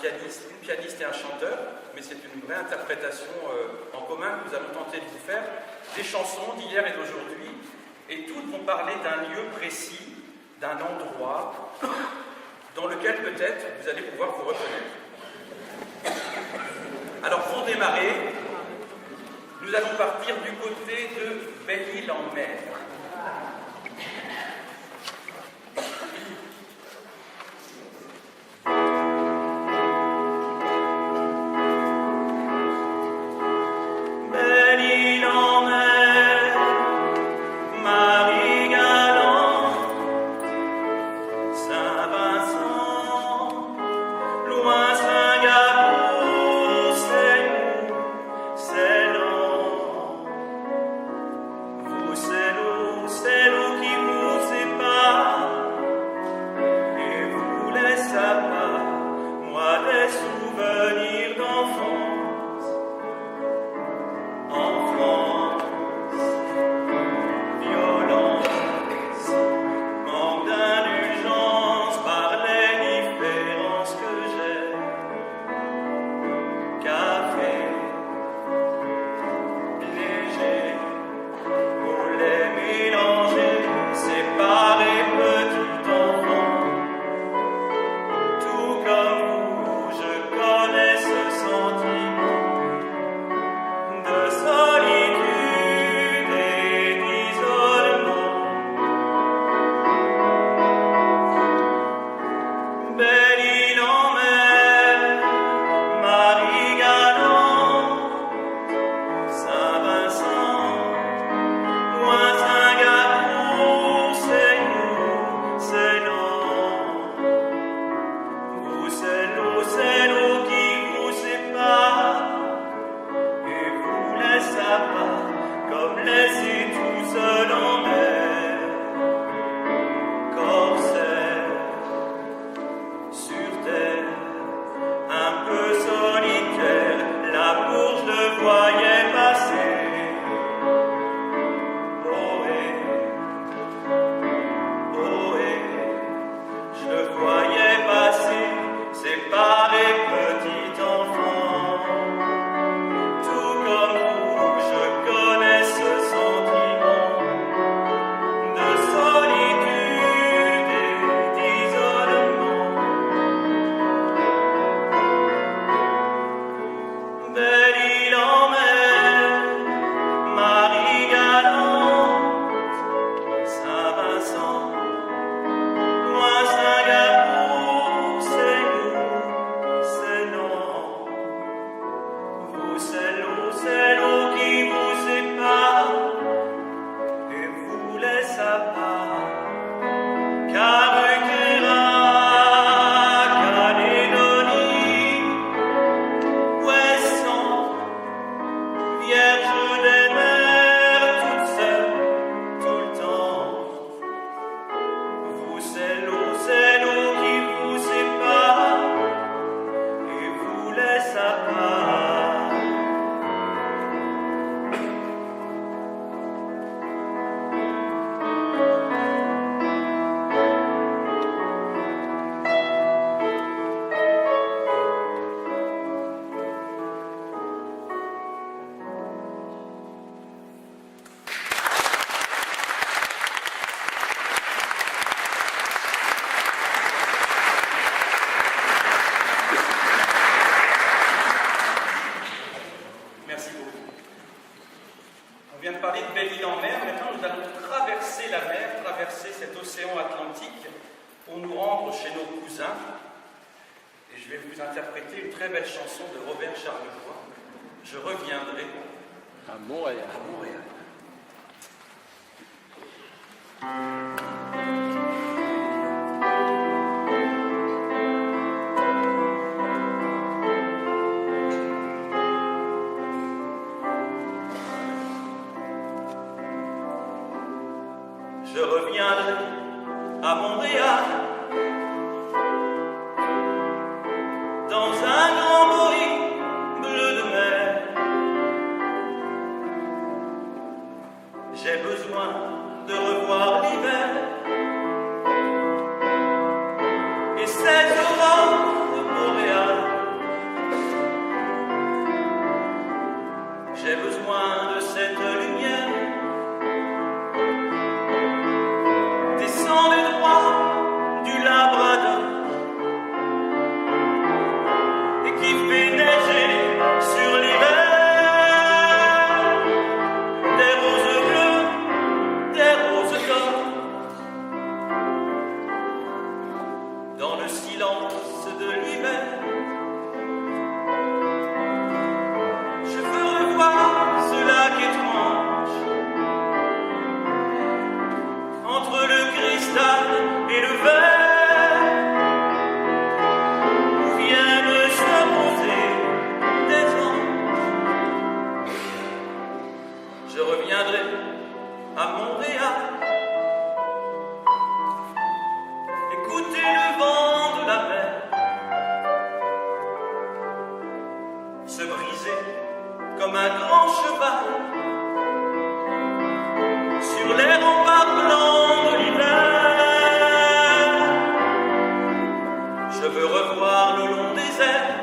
une pianiste et un chanteur, mais c'est une vraie interprétation en commun que nous allons tenter de vous faire des chansons d'hier et d'aujourd'hui, et toutes vont parler d'un lieu précis, d'un endroit dans lequel peut-être vous allez pouvoir vous reconnaître. Alors pour démarrer, nous allons partir du côté de Belle-Île-en-Mer. Je reviendrai à Montréal dans un grand bruit bleu de mer. J'ai besoin de revoir l'hiver et cette aurore de Montréal. se briser comme un grand cheval sur les remparts blancs de l'hiver. Je veux revoir le long des airs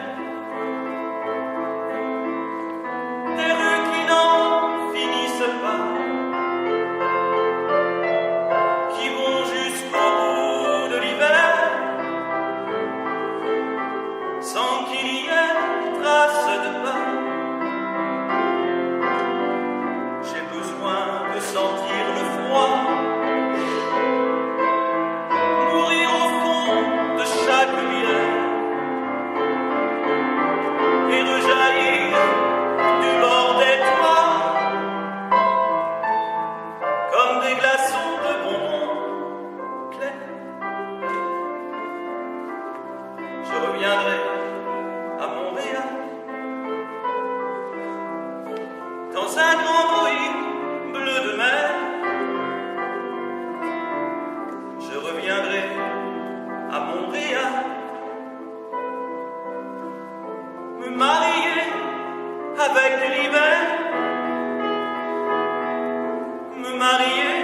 des rues qui n'en finissent pas, qui vont jusqu'au bout de l'hiver, sans qu'il y ait trace de pas. J'ai besoin de sentir le froid, mourir au fond de chaque rivière et rejaillir du bord des toits comme des glaçons de bonbons clairs. Je reviendrai à Montréal dans un grand bruit bleu de mer. Je reviendrai à Montréal me marier avec l'hiver, me marier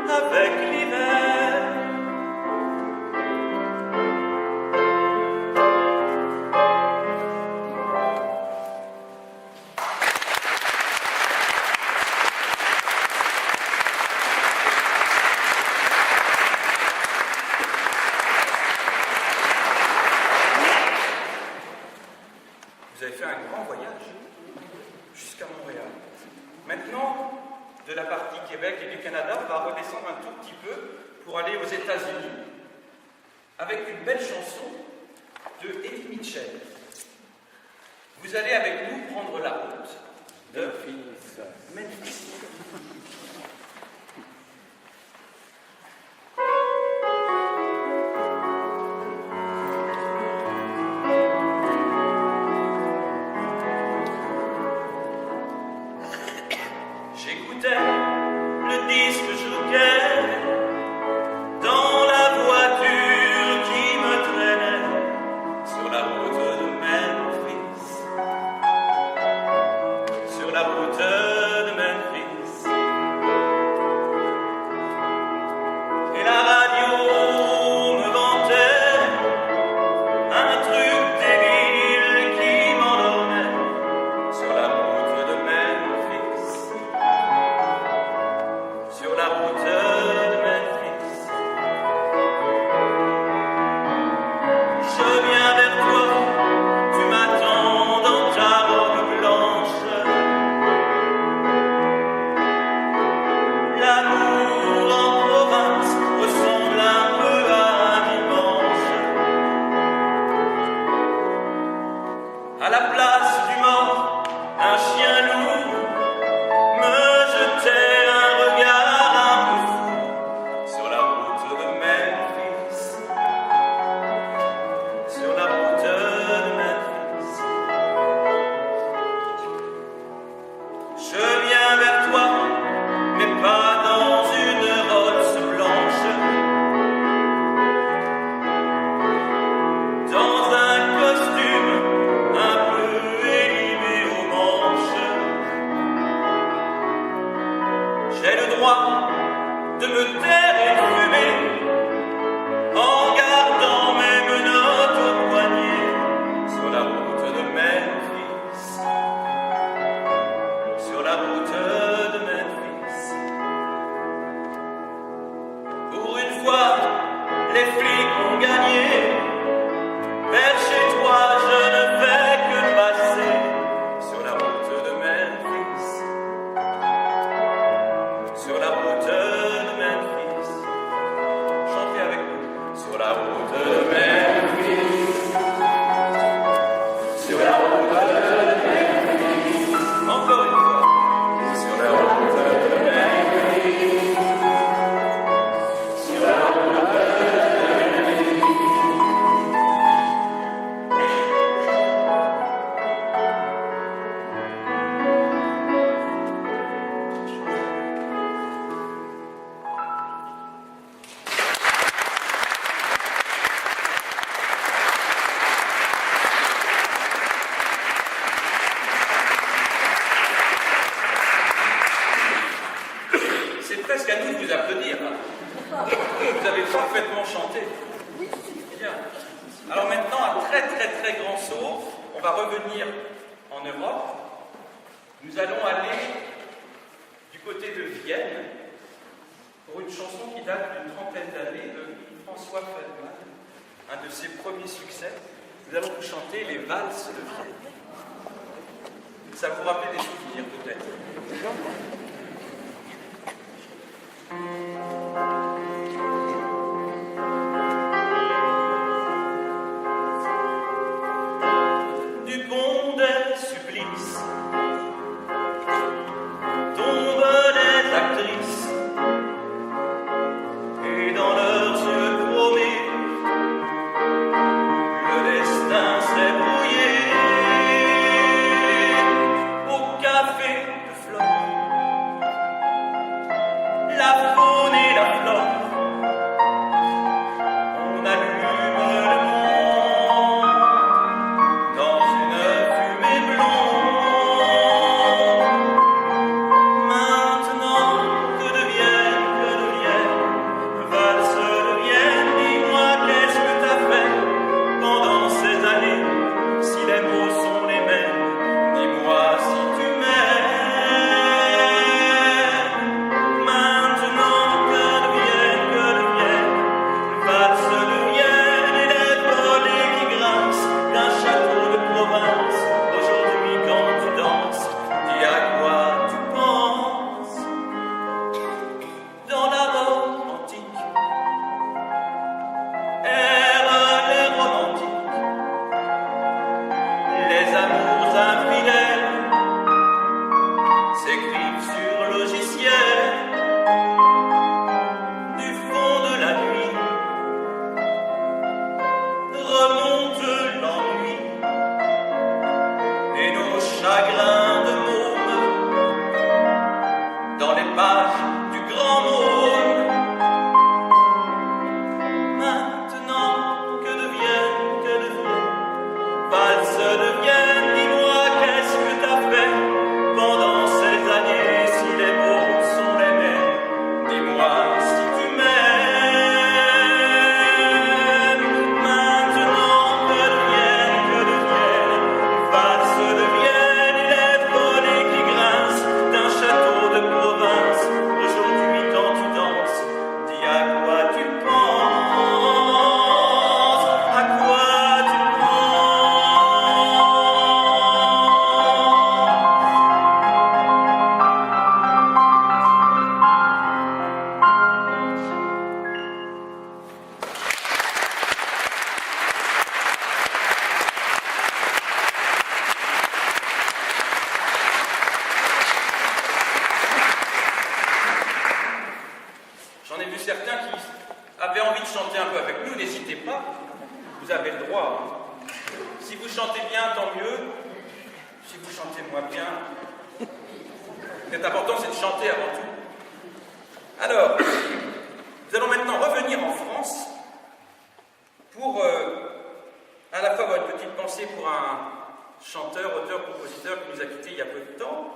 avec l'hiver. Vous avez fait un grand voyage jusqu'à Montréal. Maintenant, de la partie Québec et du Canada, on va redescendre un tout petit peu pour aller aux États-Unis avec une belle chanson de Eddie Mitchell. Vous allez avec nous prendre la route de Memphis. J'écoutais le disque jockey dans la voiture qui me traînait sur la route de Memphis, sur la route de Memphis. complètement chanté. Bien. Alors maintenant, un très grand saut. On va revenir en Europe. Nous allons aller du côté de Vienne pour une chanson qui date d'une trentaine d'années de François Feldman, un de ses premiers succès. Nous allons vous chanter les valses de Vienne. Ça vous rappelle des souvenirs peut-être. Du pont des supplices tombent les actrices, et dans leurs yeux chromés, le destin s'est brouillé. Au café de Flore, la faune et la flore, on allume le monde dans une fumée blonde. Maintenant, que devienne, valse de Vienne, dis-moi qu'est-ce que t'as fait pendant ces années, si les mots sont les mêmes, dis-moi si tu m'aimes. Maintenant, que devienne, valse de Vienne, et les volets qui grincent d'un château de province. Aujourd'hui, quand tu danses, dis à quoi tu penses. Dans la Rome antique, errent les romantiques, les amours infidèles s'écrivent sur logiciel. Du fond de la nuit remonte l'ennui et nos chagrins de môme dans les pages du grand môme. Maintenant, que devienne, valse de Vienne, dis-moi qu'est-ce que t'as fait pendant ces années, si les mots sont les mêmes, dis-moi si tu m'aimes. Maintenant, que devienne, valse de Vienne, et les volets qui grincent d'un château de province. Aujourd'hui, quand tu danses, dis à quoi tu penses, à quoi tu penses. J'en ai vu certains qui avaient envie de chanter un peu avec nous, n'hésitez pas, vous avez le droit. Hein. Si vous chantez bien, tant mieux. Si vous chantez moins bien, ce qui est important, c'est de chanter avant tout. Alors, nous allons maintenant revenir en France pour à la fois avoir une petite pensée pour un chanteur, auteur, compositeur qui nous a quittés il y a peu de temps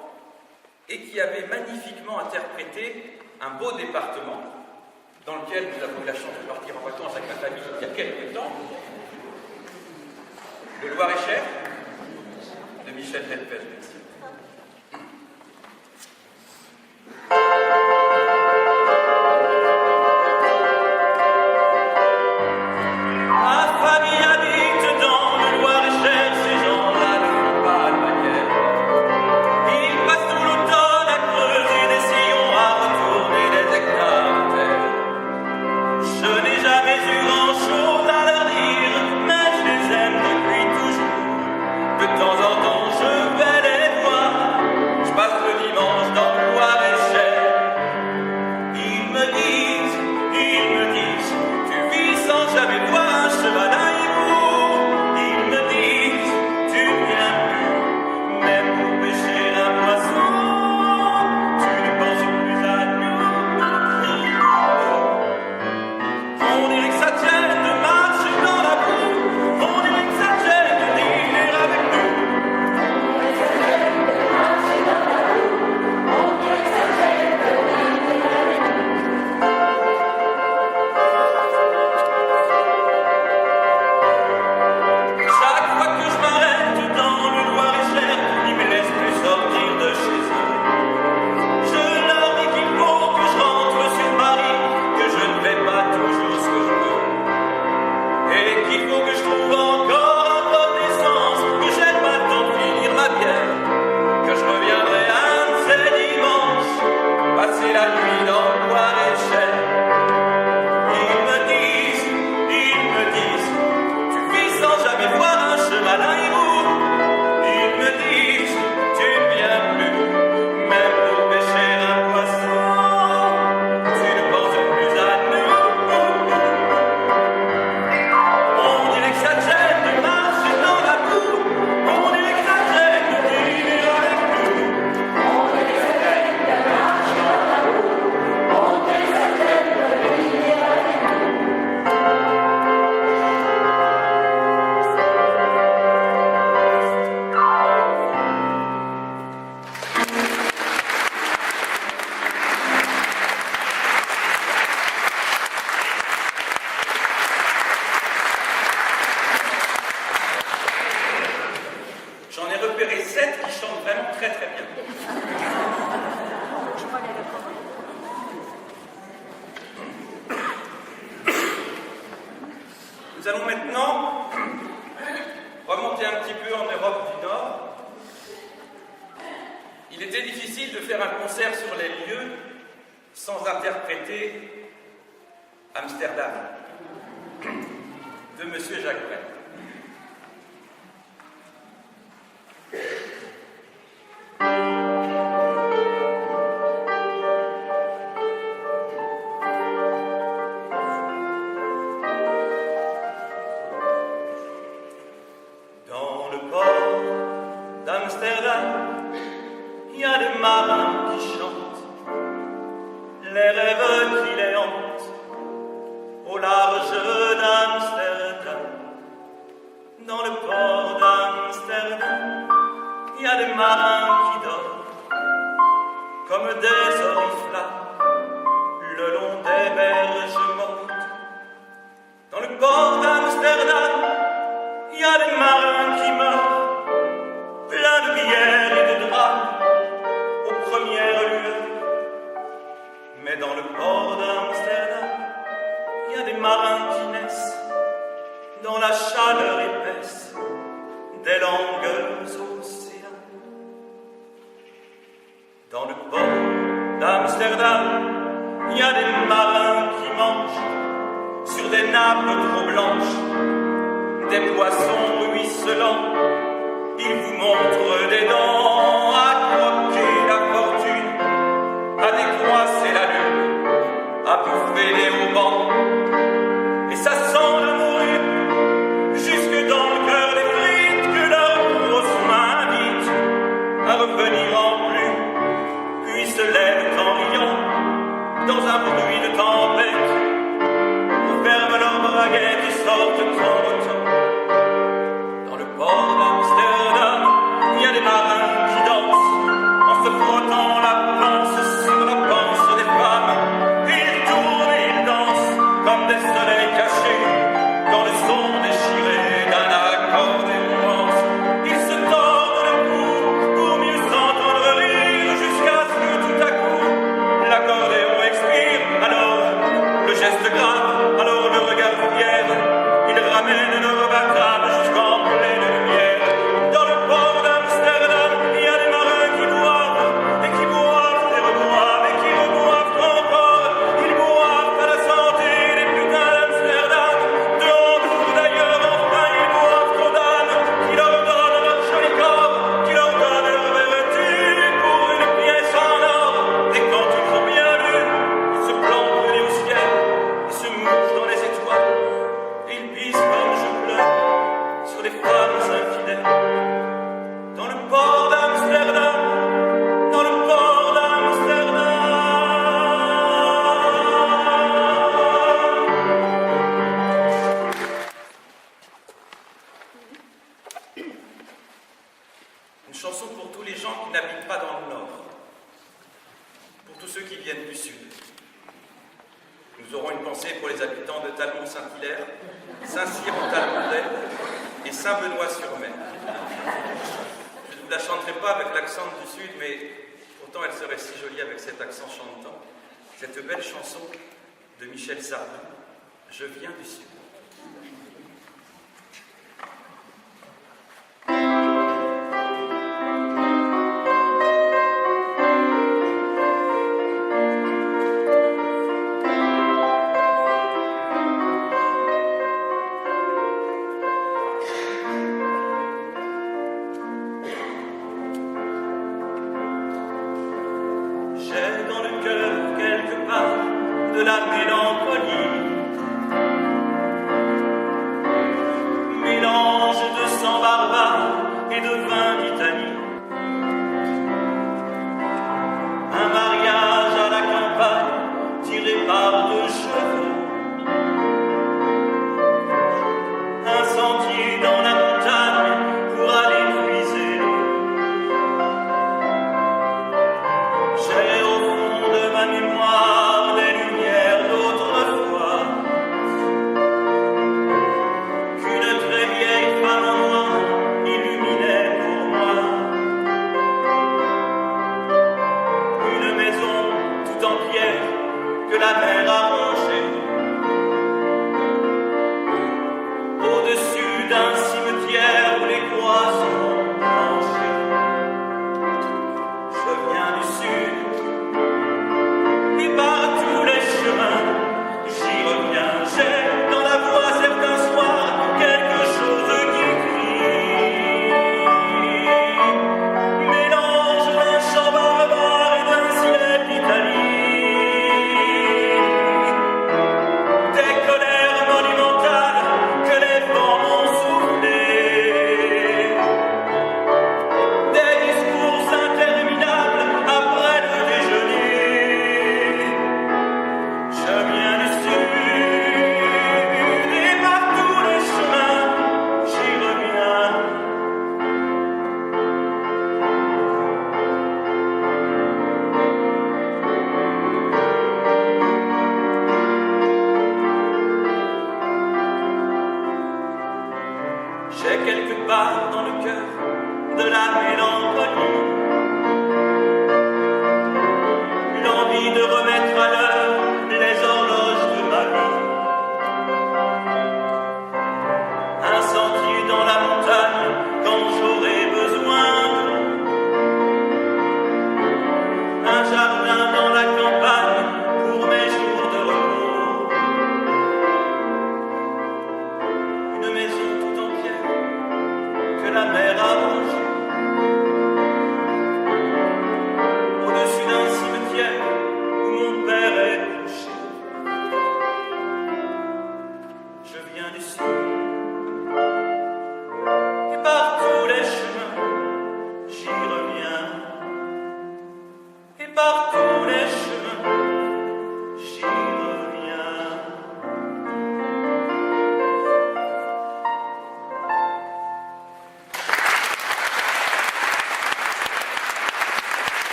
et qui avait magnifiquement interprété un beau département dans lequel nous avons eu la chance de partir en vacances avec ma famille il y a quelques temps, le Loir-et-Cher de Michel Delpech. Ma famille habite dans le Loir-et-Cher, ces gens-là ne font pas le paquet. Ils passent tout l'automne à creuser des sillons, à retourner des hectares de terre. Je n'ai jamais eu grand-chose à leur dire, mais je les aime depuis toujours. De temps en temps, je vais les voir. chante vraiment très très bien. Nous allons maintenant remonter un petit peu en Europe du Nord. Il était difficile de faire un concert sur les lieux sans interpréter Amsterdam de Monsieur Jacques Brel. Dans le port d'Amsterdam, il y a des marins qui chantent les rêves qui les hantent au large d'Amsterdam. Dans le port d'Amsterdam, il y a des marins qui dorment comme des oriflammes le long des berges mortes. Dans le port d'Amsterdam, il y a des marins qui meurent, pleins de bière et de draps, aux premières lueurs. Mais dans le port d'Amsterdam, il y a des marins qui naissent, dans la chaleur épaisse des langues océans. Dans le port d'Amsterdam, il y a des marins qui mangent sur des nappes trop blanches des poissons ruisselants. Ils vous montrent des dents à croquer la fortune, à décroisser la lune, à bouffer les haubans. Et ça sent la morue jusque dans le cœur des frites que leurs grosses mains invitent à revenir en plus, puis se lèvent en riant dans un bruit de tempête, ferment leurs braguettes et sortent en autant. Dans le port d'Amsterdam, il y a des marins qui dansent en se frottant la panse sur la panse des femmes. Ils tournent et ils dansent comme des soleils cachés dans le son déchiré d'un accordéon. Ils se tordent le cou pour mieux s'entendre rire jusqu'à ce que tout à coup l'accordéon expire. Alors le geste grave, alors le regard fier, ils ramènent leur batable jusqu'en pleine lumière. Dans le port d'Amsterdam, il y a des marins qui boivent et qui boivent et reboivent et qui reboivent encore. Ils boivent à la santé des putains d'Amsterdam, de Hambourg d'ailleurs. Enfin ils boivent aux dames qui leur donnent leur joli corps, qui leur donnent leur vertu pour une pièce en or. Et quand ils ont bien lu, ils se plantent au ciel et se mouchent dans les étoiles. Ils pissent comme je pleure sur les femmes infidèles. Dans le port d'Amsterdam, dans le port d'Amsterdam. Une chanson pour tous les gens qui n'habitent pas dans le Nord, pour tous ceux qui viennent du Sud. Nous aurons une pensée pour les habitants de Talmont-Saint-Hilaire, Saint-Cyr-en-Talmondais et Saint-Benoît-sur-Mer. Je ne vous la chanterai pas avec l'accent du Sud, mais pourtant elle serait si jolie avec cet accent chantant. Cette belle chanson de Michel Sardou, « Je viens du Sud ». J'ai dans le cœur quelque part de la mélancolie, mélange de sang barbare et de vin d'Italie. Un mariage à la campagne tiré par deux chevaux, un sentier dans la montagne pour aller puiser l'eau. J'ai au fond de ma mémoire des lumières d'autrefois.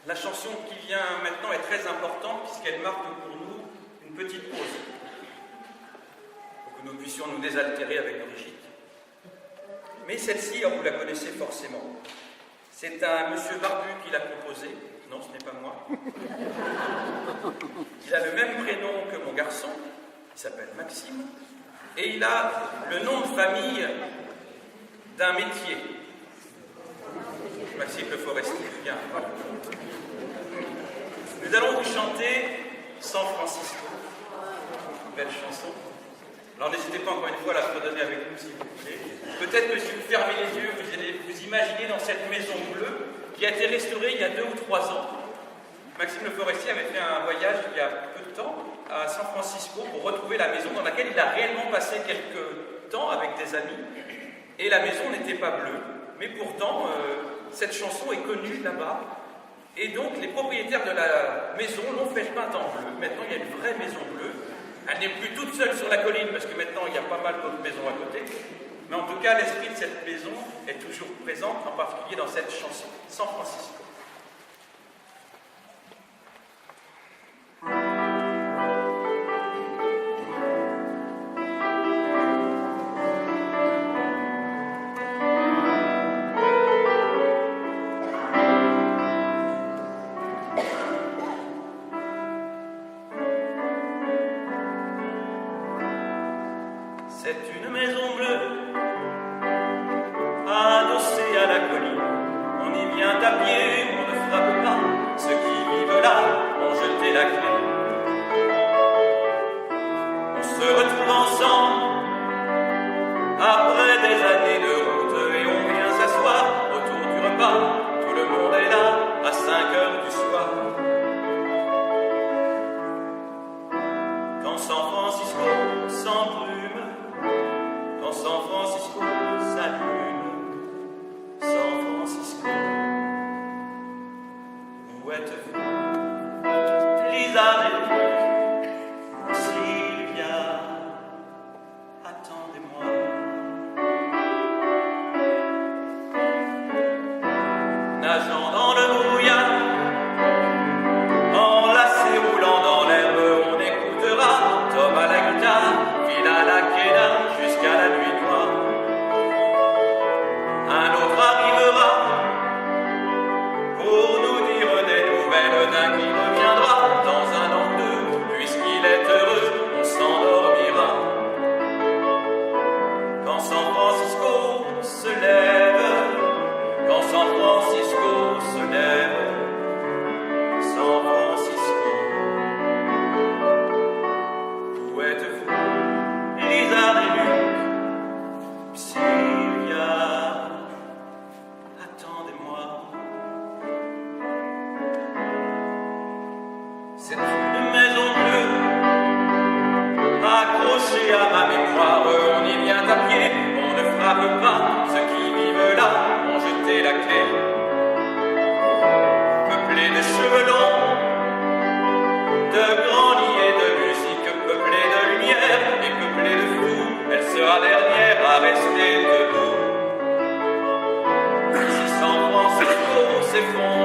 La chanson qui vient maintenant est très importante puisqu'elle marque pour nous une petite pause pour que nous puissions nous désaltérer avec Brigitte. Mais celle-ci, vous la connaissez forcément. C'est un monsieur barbu qui l'a composée. Non, ce n'est pas moi. Il a le même prénom que mon garçon, il s'appelle Maxime, et il a le nom de famille d'un métier. Maxime Le Forestier, bien, voilà. Nous allons vous chanter San Francisco. Belle chanson. Alors n'hésitez pas encore une fois à la fredonner avec nous si vous voulez. Peut-être que si vous fermez les yeux, vous allez vous imaginer dans cette maison bleue qui a été restaurée il y a 2 ou 3 ans. Maxime Le Forestier avait fait un voyage il y a peu de temps à San Francisco pour retrouver la maison dans laquelle il a réellement passé quelques temps avec des amis. Et la maison n'était pas bleue, mais pourtant cette chanson est connue là-bas. Et donc les propriétaires de la maison l'ont fait peindre en bleu. Maintenant il y a une vraie maison bleue. Elle n'est plus toute seule sur la colline parce que maintenant il y a pas mal d'autres maisons à côté. Mais en tout cas l'esprit de cette maison est toujours présent, en particulier dans cette chanson, San Francisco. C'est une maison bleue, adossée à la colline. On y vient à pied, on ne frappe pas. Ceux qui vivent là ont jeté la clé. On se retrouve ensemble après des années de route et on vient s'asseoir autour du repas. Tout le monde est là à 5 heures du soir. Quand San Francisco s'embrume, quand San Francisco s'allume, San Francisco, où êtes-vous? Lisa et Sylvia, attendez-moi. Nageant dans le brouillard, enlacé roulant dans l'herbe, on écoutera Tom à la guitare, Phil à la quena, jusqu'à la nuit noire. Un autre arrivera pour nous dire des nouvelles d'un qui reviendra dans 1 an ou 2. Puisqu'il est heureux, on s'endormira. Quand San Francisco se lève, quand San Francisco se lève, San Francisco, où êtes-vous? Lisa et Luc, Sylvia, attendez-moi. C'est une maison bleue, accrochée à ma mémoire. On y vient à pied, on ne frappe pas. Ceux qui vivent là ont jeté la clé. Peuplée de cheveux longs, de grands nids et de musique, peuplée de lumière et peuplée de fous, elle sera dernière à rester debout. Si San Francisco s'effondre,